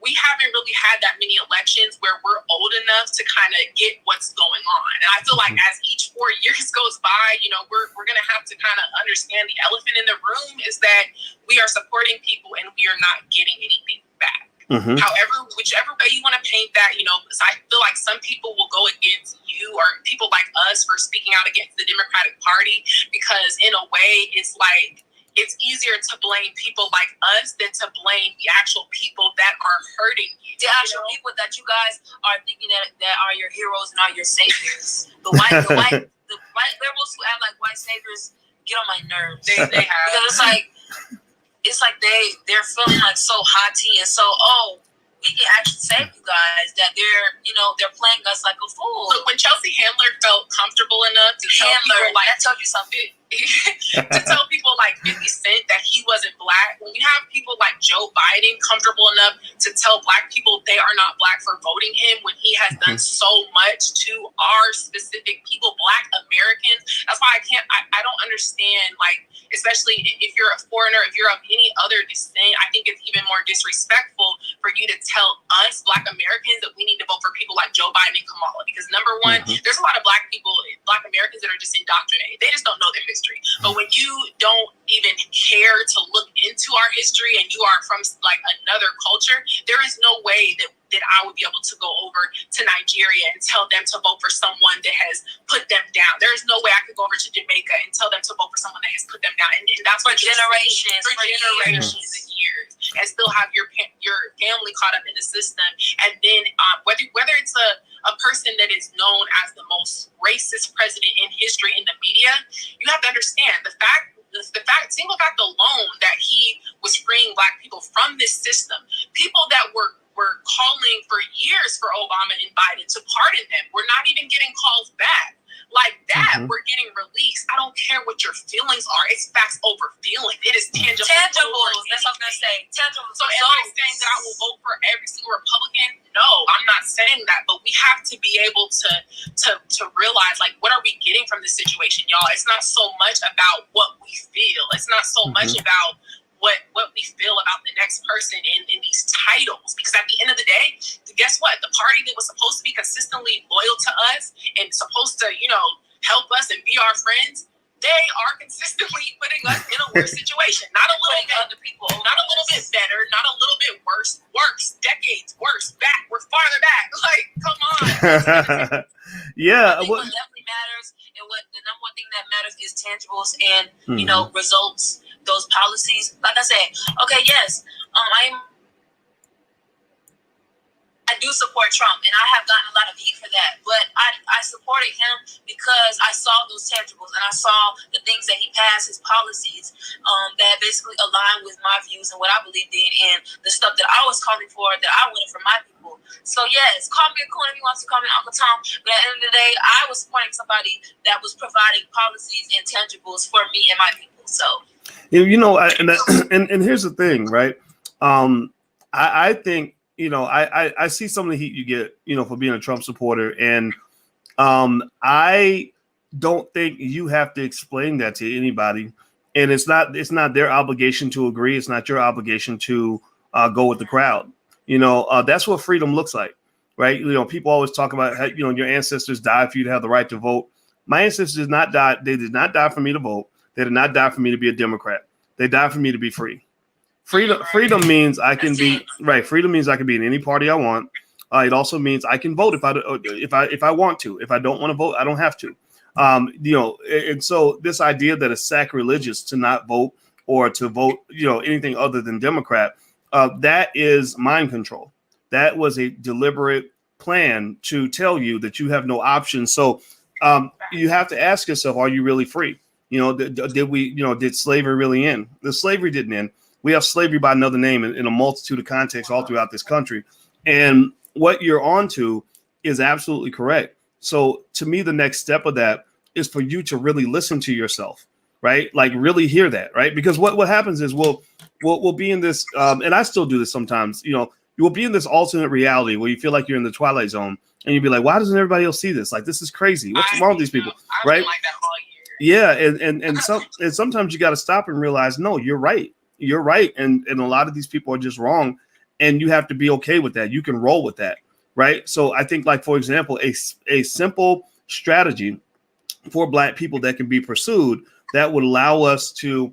we haven't really had that many elections where we're old enough to kind of get what's going on. And I feel like as each 4 years goes by, we're going to have to kind of understand the elephant in the room is that we are supporting people and we are not getting anything back. However, whichever way you want to paint that, I feel like some people will go against you or people like us for speaking out against the Democratic Party because in a way it's like, it's easier to blame people like us than to blame the actual people that are hurting you. The actual people that you guys are thinking that are your heroes and are your saviors. The white liberals who act like white saviors get on my nerves. They have. Because it's like they're feeling like so haughty and so we can actually save you guys that they're playing us like a fool. Look, when Chelsea Handler felt comfortable enough to tell people that tells you something. to tell people like 50 Cent that he wasn't Black, when we have people like Joe Biden comfortable enough to tell Black people they are not Black for voting him when he has done so much to our specific people, Black Americans. That's why I don't understand, especially if you're a foreigner, if you're of any other descent, I think it's even more disrespectful for you to tell us Black Americans that we need to vote for people like Joe Biden and Kamala. Because number one, there's a lot of Black Americans that are just indoctrinated. They just don't know their history. But when you don't even care to look into our history and you are from another culture, there is no way that I would be able to go over to Nigeria and tell them to vote for someone that has put them down. There is no way I could go over to Jamaica and tell them to vote for someone that has put them down. And that's for generations and years, and still have your family caught up in the system. And then whether it's a person that is known as the most racist president in history in the media, you have to understand the single fact alone that he was freeing Black people from this system. People that were calling for years for Obama and Biden to pardon them. We're not even getting calls back. Like that, we're getting released. I don't care what your feelings are. It's facts over feeling. It is tangible. That's what I'm going to say. Tangible. So am I saying that I will vote for every single Republican? No, I'm not saying that. But we have to be able to realize, what are we getting from this situation, y'all? It's not so much about what we feel. It's not so much about what we feel about the next person in these titles. Because at the end of the day, guess what? The party that was supposed to be consistently loyal to us and supposed to, help us and be our friends, they are consistently putting us in a worse situation. Not a little bit other people, not a little bit better, not a little bit worse, decades worse, back. We're farther back. Come on. Yeah. What definitely matters and what the number one thing that matters is tangibles and, results. Those policies, like I said, okay, yes, I do support Trump, and I have gotten a lot of heat for that. But I supported him because I saw those tangibles, and I saw the things that he passed, his policies, that basically aligned with my views and what I believed in, and the stuff that I was calling for, that I wanted for my people. So yes, call me a coon if you want to call me Uncle Tom. But at the end of the day, I was supporting somebody that was providing policies and tangibles for me and my people. So. And here's the thing, right? I think, I see some of the heat you get, for being a Trump supporter. And I don't think you have to explain that to anybody. And it's not their obligation to agree. It's not your obligation to go with the crowd. That's what freedom looks like, right? People always talk about how, your ancestors died for you to have the right to vote. My ancestors did not die. They did not die for me to vote. They did not die for me to be a Democrat. They died for me to be free. Freedom means I can be right. Freedom means I can be in any party I want. It also means I can vote if I want to. If I don't want to vote, I don't have to. And so this idea that it's sacrilegious to not vote or to vote, anything other than Democrat, that is mind control. That was a deliberate plan to tell you that you have no option. So you have to ask yourself, are you really free? Did slavery really end? The slavery didn't end. We have slavery by another name in a multitude of contexts all throughout this country. And what you're onto is absolutely correct. So to me, the next step of that is for you to really listen to yourself, right? Like really hear that, right? Because what happens is we'll be in this, and I still do this sometimes, you will be in this alternate reality where you feel like you're in the Twilight Zone and you'll be like, why doesn't everybody else see this? Like, this is crazy. What's wrong with these people? Right? Like that all year. Yeah. And sometimes you got to stop and realize, no, you're right. You're right. And a lot of these people are just wrong. And you have to be okay with that. You can roll with that. Right. So I think, like, for example, a simple strategy for Black people that can be pursued that would allow us to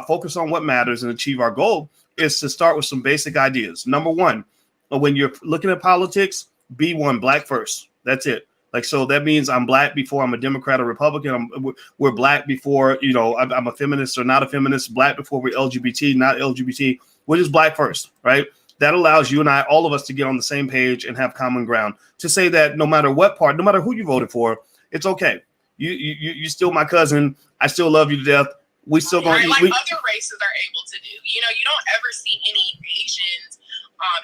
focus on what matters and achieve our goal is to start with some basic ideas. Number one, when you're looking at politics, be one, Black first. That's it. Like, so that means I'm Black before I'm a Democrat or Republican. We're Black before, I'm a feminist or not a feminist. Black before we're LGBT, not LGBT. We're just Black first, right? That allows you and I, all of us, to get on the same page and have common ground to say that no matter what part, no matter who you voted for, it's okay. You still my cousin. I still love you to death. We still gonna eat. Other races are able to do. You don't ever see any Asians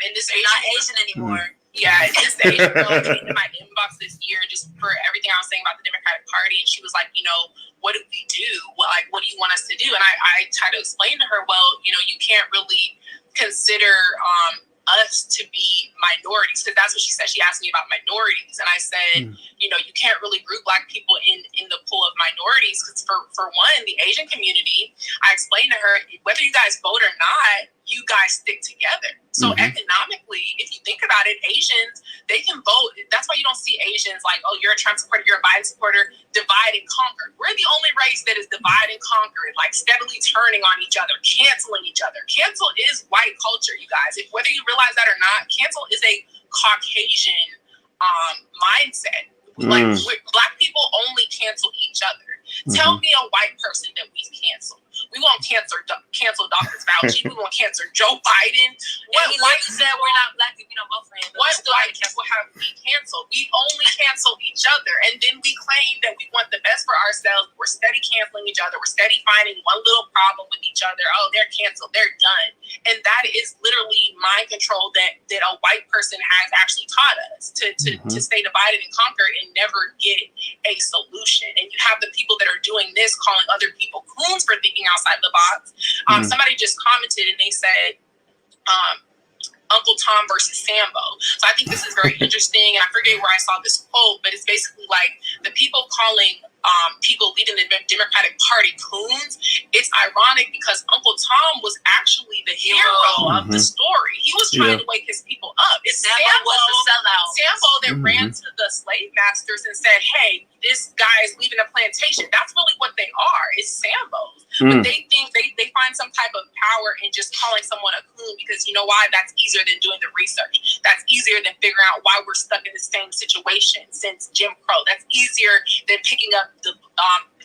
in this. They're not Asian anymore. Yeah, this Asian girl came to my inbox this year just for everything I was saying about the Democratic Party, and she was like, what do we do? What do you want us to do? And I tried to explain to her, well, you can't really consider us to be minorities, because that's what she said. She asked me about minorities, and I said, you can't really group Black people in the pool of minorities, because for one, the Asian community, I explained to her, whether you guys vote or not, you guys stick together. So economically, if you think about it, Asians, they can vote. That's why you don't see Asians like, oh, you're a Trump supporter, you're a Biden supporter, divide and conquer. We're the only race that is divide and conquer, like steadily turning on each other, canceling each other. Cancel is white culture, you guys. Whether you realize that or not, cancel is a Caucasian mindset. Like, Black people only cancel each other. Tell me a white person that we've canceled. We won't cancel Dr. Fauci. We won't cancel Joe Biden. What white said we're not Black if we don't vote for him. What white people have we canceled? We only cancel each other, and then we claim that we want the best for ourselves. We're steady canceling each other. We're steady finding one little problem with each other. Oh, they're canceled. They're done. And that is literally mind control that a white person has actually taught us to stay divided and conquer and never get a solution. And you have the people that are doing this calling other people coons for thinking outside the box. Somebody just commented and they said, Uncle Tom versus Sambo. So I think this is very interesting. And I forget where I saw this quote, but it's basically like the people calling people leading the Democratic Party coons. It's ironic because Uncle Tom was actually the hero of the story. He was trying to wake his people up. It's Sambo was the sellout. Sambo that ran to the slave masters and said, hey, this guy is leaving a plantation. That's really what they are. It's Sambos. But they think they find some type of power in just calling someone a coon because you know why? That's easier than doing the research. That's easier than figuring out why we're stuck in the same situation since Jim Crow. That's easier than picking up the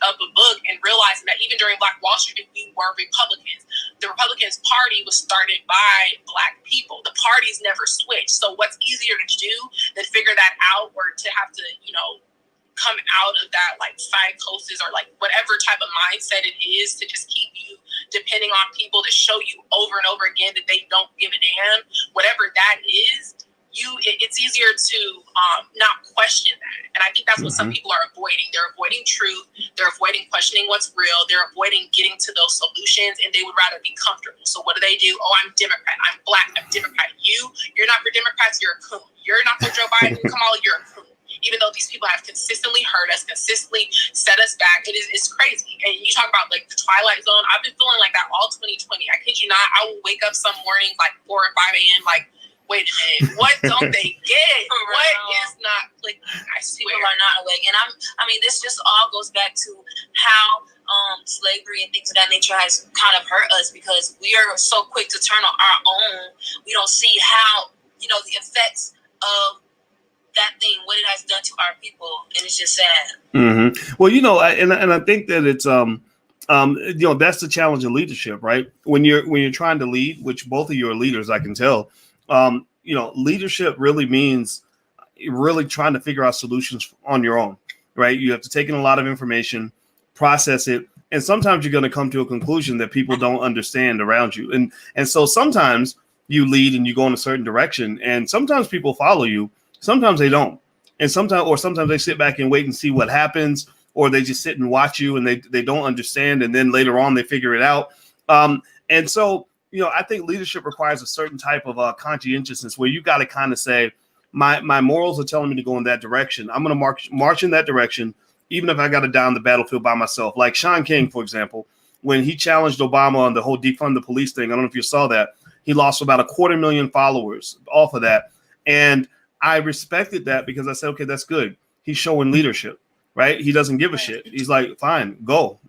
of a book and realizing that even during Black Wall Street, we were Republicans. The Republicans Party was started by Black people. The parties never switched. So what's easier to do than figure that out or to have to, come out of that like psychosis or like whatever type of mindset it is to just keep you depending on people to show you over and over again that they don't give a damn, whatever that is. It's easier to not question that. And I think that's what some people are avoiding. They're avoiding truth. They're avoiding questioning what's real. They're avoiding getting to those solutions, and they would rather be comfortable. So what do? Oh, I'm Democrat. I'm Black. I'm Democrat. You're not for Democrats. You're a coon. You're not for Joe Biden. Kamala, you're a coon. Even though these people have consistently hurt us, consistently set us back, it's crazy. And you talk about like the Twilight Zone. I've been feeling like that all 2020. I kid you not. I will wake up some morning like 4 or 5 a.m. like, wait a minute, what don't they get? What is not clicking? I swear. People are not awake. And this just all goes back to how slavery and things of that nature has kind of hurt us because we are so quick to turn on our own. We don't see how, the effects of that thing, what it has done to our people. And it's just sad. Well, I think that it's That's the challenge of leadership, right? When you're trying to lead, which both of you are leaders, I can tell. Leadership really means really trying to figure out solutions on your own, right? You have to take in a lot of information, process it, and sometimes you're going to come to a conclusion that people don't understand around you. And so sometimes you lead and you go in a certain direction, and sometimes people follow you, sometimes they don't. And sometimes they sit back and wait and see what happens, or they just sit and watch you and they don't understand, and then later on they figure it out. And so, I think leadership requires a certain type of conscientiousness where you got to kind of say, my morals are telling me to go in that direction. I'm going to march in that direction, even if I got to die on the battlefield by myself. Like Sean King, for example, when he challenged Obama on the whole defund the police thing, I don't know if you saw that. He lost about 250,000 followers off of that. And I respected that because I said, okay, that's good. He's showing leadership, right? He doesn't give a shit. He's like, fine, go.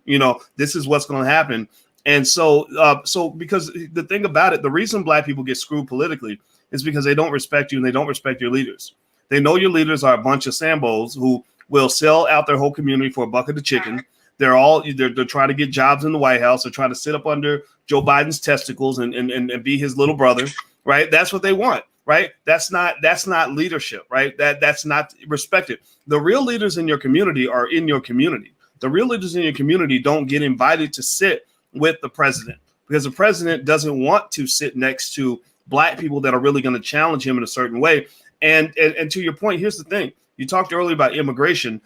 This is what's going to happen. And so because the thing about it, the reason Black people get screwed politically is because they don't respect you and they don't respect your leaders. They know your leaders are a bunch of Sambos who will sell out their whole community for a bucket of chicken. They're trying to get jobs in the White House. They're trying to sit up under Joe Biden's testicles and be his little brother, right? That's what they want, right? That's not leadership, right? That's not respected. The real leaders in your community are in your community. The real leaders in your community don't get invited to sit with the president because the president doesn't want to sit next to Black people that are really going to challenge him in a certain way. And to your point, here's the thing. You talked earlier about immigration.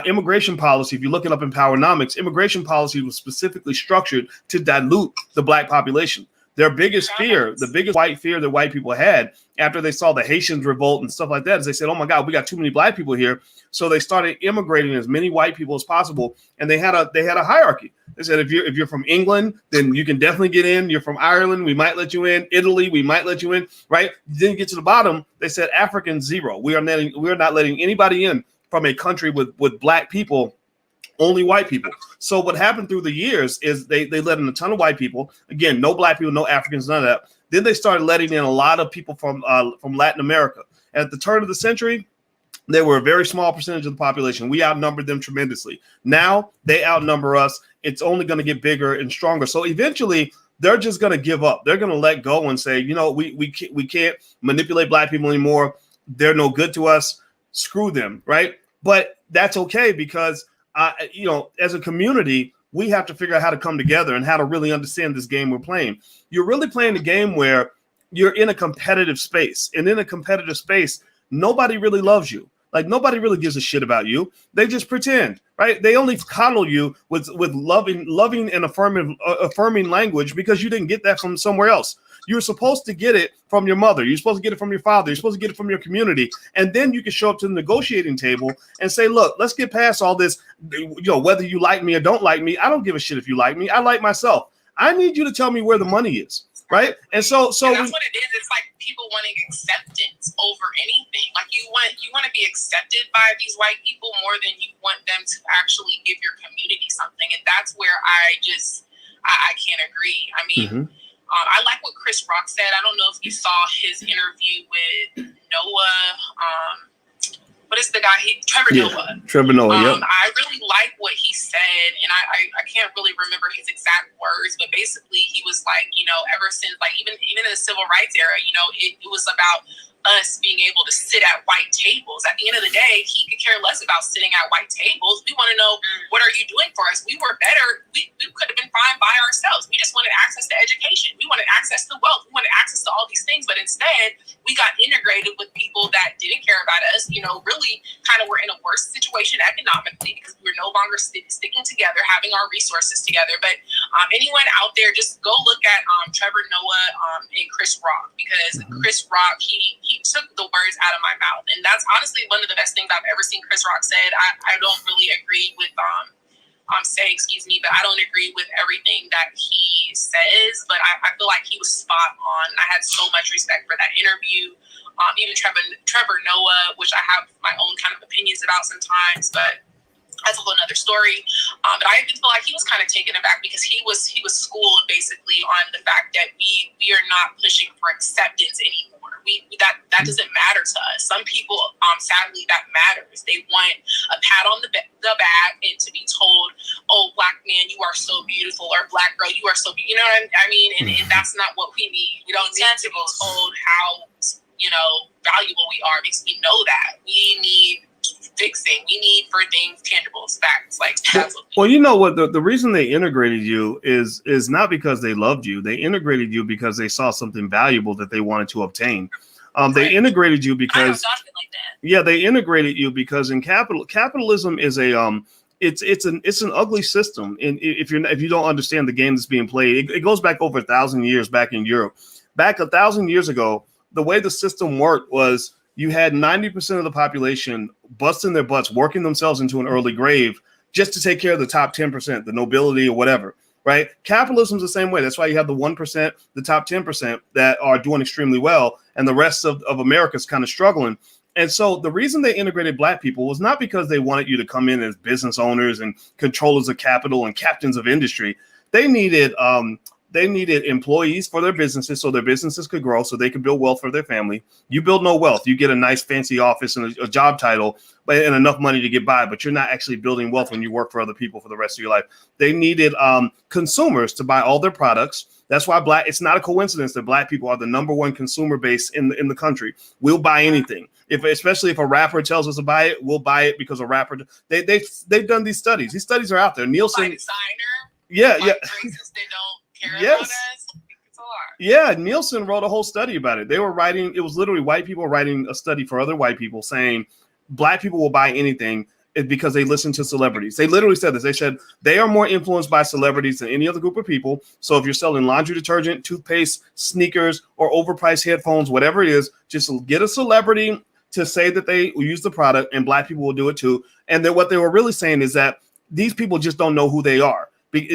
Immigration policy, if you look it up in Powernomics, immigration policy was specifically structured to dilute the Black population. Their biggest fear, the biggest white fear that white people had after they saw the Haitians revolt and stuff like that, is they said, oh my God, we got too many Black people here. So they started immigrating as many white people as possible. And they had a hierarchy. They said, if you're from England, then you can definitely get in. You're from Ireland, we might let you in. Italy, we might let you in, right? Then you get to the bottom, they said Africans, zero. We are not letting anybody in from a country with Black people, only white people. So what happened through the years is they let in a ton of white people. Again, no Black people, no Africans, none of that. Then they started letting in a lot of people from Latin America. At the turn of the century, they were a very small percentage of the population. We outnumbered them tremendously. Now they outnumber us. It's only going to get bigger and stronger. So eventually they're just going to give up. They're going to let go and say, we can't manipulate Black people anymore. They're no good to us. Screw them, right? But that's okay because as a community, we have to figure out how to come together and how to really understand this game we're playing. You're really playing a game where you're in a competitive space. And in a competitive space, nobody really loves you. Like, nobody really gives a shit about you. They just pretend, right? They only coddle you with loving and affirming language because you didn't get that from somewhere else. You're supposed to get it from your mother. You're supposed to get it from your father. You're supposed to get it from your community. And then you can show up to the negotiating table and say, look, let's get past all this, whether you like me or don't like me. I don't give a shit if you like me. I like myself. I need you to tell me where the money is, right? And so that's what it is. It's like people wanting acceptance over anything. Like you want to be accepted by these white people more than you want them to actually give your community something. And that's where I can't agree. I mean, I like what Chris Rock said. I don't know if you saw his interview with Noah. What is the guy? Trevor Noah. Trevor Noah, yeah. I really like what he said, and I can't really remember his exact words, but basically he was like, ever since, like, even in the civil rights era, it was about us being able to sit at white tables. At the end of the day, he could care less about sitting at white tables. We want to know, what are you doing for us? We were better. We could have been fine by ourselves. We just wanted access to education. We wanted access to wealth. We wanted access to all these things. But instead, we got integrated with people that didn't care about us, really kind of were in a worse situation economically because we were no longer sticking together, having our resources together. But anyone out there, just go look at Trevor Noah and Chris Rock, because Chris Rock, he took the words out of my mouth. And that's honestly one of the best things I've ever seen Chris Rock said. I don't really agree with but I don't agree with everything that he says, but I feel like he was spot on. I had so much respect for that interview. Even Trevor Noah, which I have my own kind of opinions about sometimes, but that's a whole nother story. But I feel like he was kind of taken aback because he was schooled basically on the fact that we are not pushing for acceptance anymore. that doesn't matter to us. Some people, sadly, that matters. They want a pat on the back and to be told, "Oh, black man, you are so beautiful," or "Black girl, you are so beautiful." You know what I mean? And that's not what we need. We don't need to be told how valuable we are, because we know that we need fixing. We need for things tangible, facts. Like that's well, you know what? The reason they integrated you is not because they loved you. They integrated you because they saw something valuable that they wanted to obtain. They integrated you because they integrated you because in capitalism is a it's an ugly system. And if you don't understand the game that's being played, it goes back over 1,000 years back in Europe. Back 1,000 years ago, the way the system worked was you had 90% of the population busting their butts, working themselves into an early grave just to take care of the top 10%, the nobility or whatever, right? Capitalism's the same way. That's why you have the 1%, the top 10% that are doing extremely well, and the rest of America's kind of struggling. And so the reason they integrated black people was not because they wanted you to come in as business owners and controllers of capital and captains of industry. They needed employees for their businesses so their businesses could grow, so they could build wealth for their family. You build no wealth. You get a nice fancy office and a job title and enough money to get by, but you're not actually building wealth when you work for other people for the rest of your life. They needed consumers to buy all their products. That's why it's not a coincidence that black people are the number one consumer base in the country. We'll buy anything. Especially if a rapper tells us to buy it, we'll buy it because a rapper. They've done these studies. These studies are out there. Nielsen. Yeah. Yes. Yeah, Nielsen wrote a whole study about it. They were writing, it was literally white people writing a study for other white people saying black people will buy anything because they listen to celebrities. They literally said this. They said they are more influenced by celebrities than any other group of people. So if you're selling laundry detergent, toothpaste, sneakers, or overpriced headphones, whatever it is, just get a celebrity to say that they will use the product, and black people will do it too. And then what they were really saying is that these people just don't know who they are.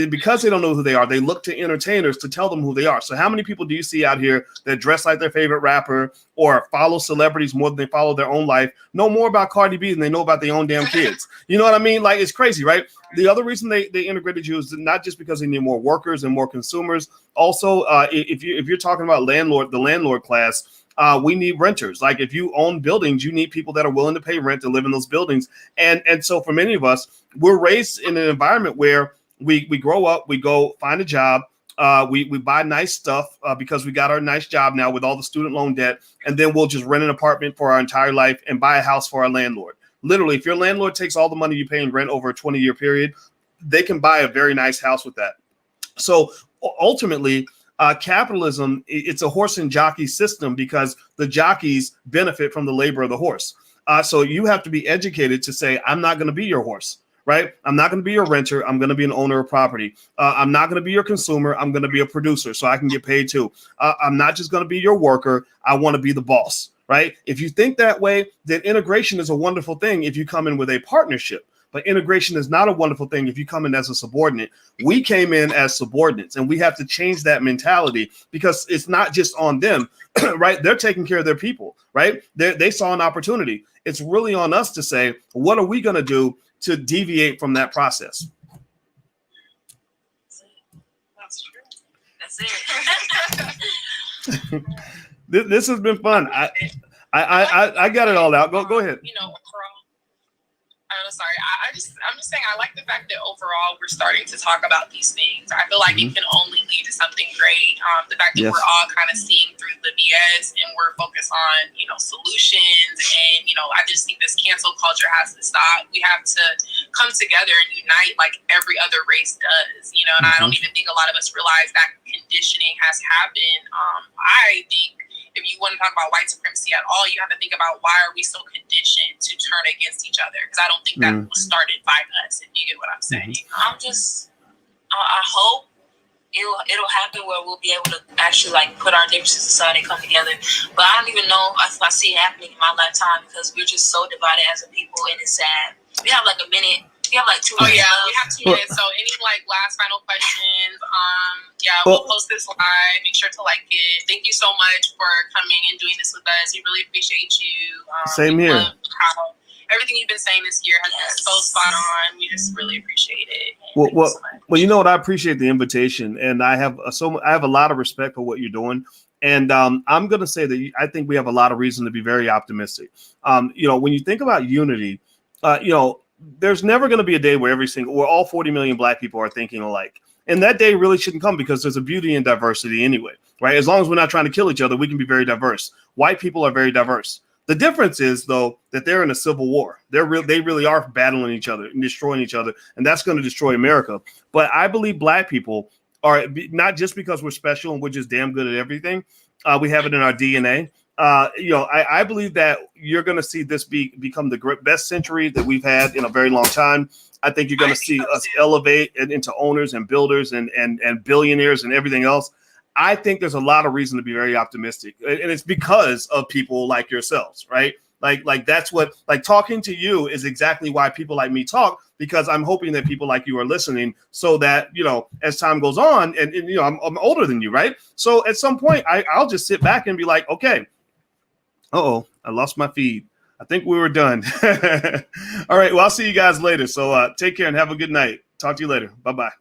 Because they don't know who they are, they look to entertainers to tell them who they are. So how many people do you see out here that dress like their favorite rapper or follow celebrities more than they follow their own life, know more about Cardi B than they know about their own damn kids? You know what I mean? Like, it's crazy, right? The other reason they integrated you is not just because they need more workers and more consumers. Also, if you're talking about the landlord class, we need renters. Like, if you own buildings, you need people that are willing to pay rent to live in those buildings. And so for many of us, we're raised in an environment where we grow up, we go find a job, we buy nice stuff because we got our nice job now with all the student loan debt, and then we'll just rent an apartment for our entire life and buy a house for our landlord. Literally, if your landlord takes all the money you pay in rent over a 20-year period, they can buy a very nice house with that. So ultimately, capitalism, it's a horse and jockey system because the jockeys benefit from the labor of the horse. So you have to be educated to say, I'm not going to be your horse. Right? I'm not going to be your renter. I'm going to be an owner of property. I'm not going to be your consumer. I'm going to be a producer so I can get paid too. I'm not just going to be your worker. I want to be the boss. Right? If you think that way, then integration is a wonderful thing if you come in with a partnership. But integration is not a wonderful thing if you come in as a subordinate. We came in as subordinates, and we have to change that mentality because it's not just on them, right? They're taking care of their people, right? They saw an opportunity. It's really on us to say, what are we going to do to deviate from that process? That's true. That's it. This has been fun. I got it all out. Go ahead. Overall, I'm sorry. I'm just saying I like the fact that overall we're starting to talk about these things. I feel like it can only lead to something great. The fact that we're all kind of seeing through the BS and we're focused on, solutions. And, I just think this cancel culture has to stop. We have to come together and unite like every other race does, and I don't even think a lot of us realize that conditioning has happened. I think if you want to talk about white supremacy at all, you have to think about why are we so conditioned to turn against each other? Because I don't think that was started by us, if you get what I'm saying. I hope it'll happen where we'll be able to actually like put our differences aside and come together. But I don't even know if I see it happening in my lifetime because we're just so divided as a people, and it's sad. We have like a minute. We have like 2 minutes. Oh yeah, we have 2 minutes. So any like last final questions? We'll post this live. Make sure to like it. Thank you so much for coming and doing this with us. We really appreciate you. Same here. Everything you've been saying this year has been so spot on. We just really appreciate it. Well, you know what? I appreciate the invitation, and I have a lot of respect for what you're doing. And I'm going to say that I think we have a lot of reason to be very optimistic. When you think about unity, there's never going to be a day where where all 40 million black people are thinking alike. And that day really shouldn't come because there's a beauty in diversity anyway, right? As long as we're not trying to kill each other, we can be very diverse. White people are very diverse. The difference is, though, that they're in a civil war. They really are battling each other and destroying each other, and that's going to destroy America. But I believe black people are not just because we're special and we're just damn good at everything. We have it in our DNA. I believe that you're going to see this become the best century that we've had in a very long time. I think you're going to see us elevate into owners and builders and billionaires and everything else. I think there's a lot of reason to be very optimistic, and it's because of people like yourselves, right? Like that's what, like, talking to you is exactly why people like me talk, because I'm hoping that people like you are listening, so that, as time goes on, and I'm older than you, right? So at some point I'll just sit back and be like, okay, I lost my feed. I think we were done. All right. Well, I'll see you guys later. So take care and have a good night. Talk to you later. Bye-bye.